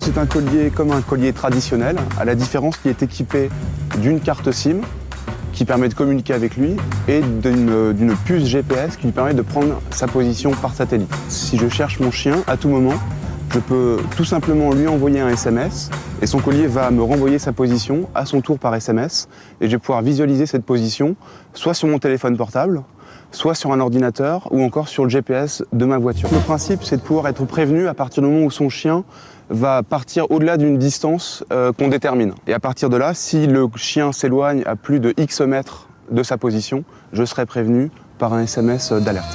C'est un collier comme un collier traditionnel, à la différence qu'il est équipé d'une carte SIM qui permet de communiquer avec lui et d'une puce GPS qui lui permet de prendre sa position par satellite. Si je cherche mon chien, à tout moment, je peux tout simplement lui envoyer un SMS et son collier va me renvoyer sa position à son tour par SMS et je vais pouvoir visualiser cette position soit sur mon téléphone portable, soit sur un ordinateur ou encore sur le GPS de ma voiture. Le principe, c'est de pouvoir être prévenu à partir du moment où son chien va partir au-delà d'une distance qu'on détermine. Et à partir de là, si le chien s'éloigne à plus de X mètres de sa position, je serai prévenu par un SMS d'alerte.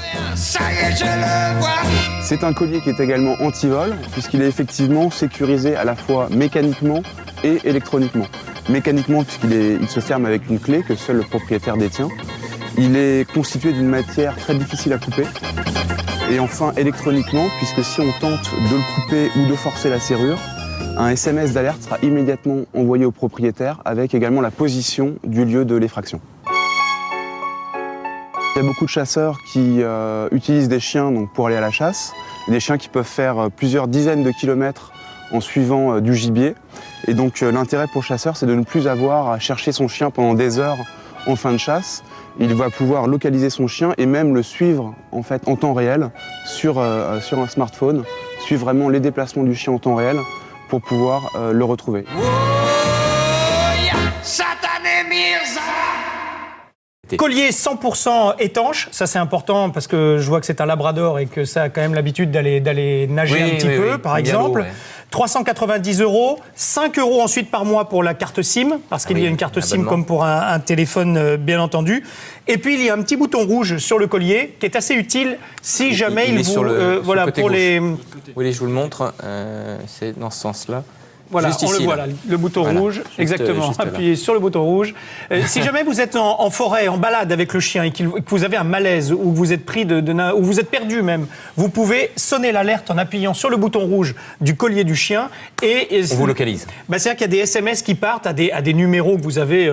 C'est un collier qui est également anti-vol, puisqu'il est effectivement sécurisé à la fois mécaniquement et électroniquement. Mécaniquement, puisqu'il se ferme avec une clé que seul le propriétaire détient. Il est constitué d'une matière très difficile à couper. Et enfin, électroniquement, puisque si on tente de le couper ou de forcer la serrure, un SMS d'alerte sera immédiatement envoyé au propriétaire avec également la position du lieu de l'effraction. Il y a beaucoup de chasseurs qui utilisent des chiens pour aller à la chasse, des chiens qui peuvent faire plusieurs dizaines de kilomètres en suivant du gibier. Et donc l'intérêt pour le chasseur, c'est de ne plus avoir à chercher son chien pendant des heures en fin de chasse. Il va pouvoir localiser son chien et même le suivre en temps réel sur un smartphone, suivre vraiment les déplacements du chien en temps réel pour pouvoir le retrouver. Collier 100% étanche, ça c'est important parce que je vois que c'est un labrador et que ça a quand même l'habitude d'aller nager un petit peu, par exemple. Ouais. 390 €, 5 € ensuite par mois pour la carte SIM, parce qu'il y a une carte SIM comme pour un téléphone, bien entendu. Et puis il y a un petit bouton rouge sur le collier qui est assez utile si jamais il vous... sur le voilà, côté pour gauche. les... Oui, je vous le montre, c'est dans ce sens-là. Voilà, juste on ici, le voit là, le bouton rouge, exactement, juste là. appuyez sur le bouton rouge. Si jamais vous êtes en forêt, en balade avec le chien et que vous avez un malaise ou que vous êtes pris ou vous êtes perdu même, vous pouvez sonner l'alerte en appuyant sur le bouton rouge du collier du chien et On vous localise. c'est-à-dire qu'il y a des SMS qui partent à des numéros que vous avez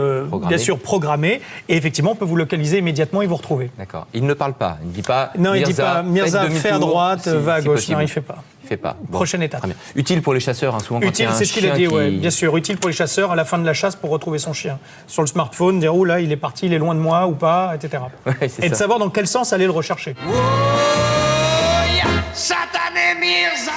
bien sûr programmés et effectivement on peut vous localiser immédiatement et vous retrouver. D'accord. Il ne parle pas, il ne dit pas Non, il dit pas Mirza, fais à droite, va à gauche, possible. non, il fait pas. Il fait pas. Bon, Prochaine étape. très bien. Utile pour les chasseurs, souvent quand il y Utile, a un c'est ce qu'il a chien dit, qui... bien sûr. Utile pour les chasseurs à la fin de la chasse pour retrouver son chien. Sur le smartphone, dire où là, il est parti, il est loin de moi ou pas, etc. Ouais, c'est Et de ça. savoir dans quel sens aller le rechercher. Satané Mirza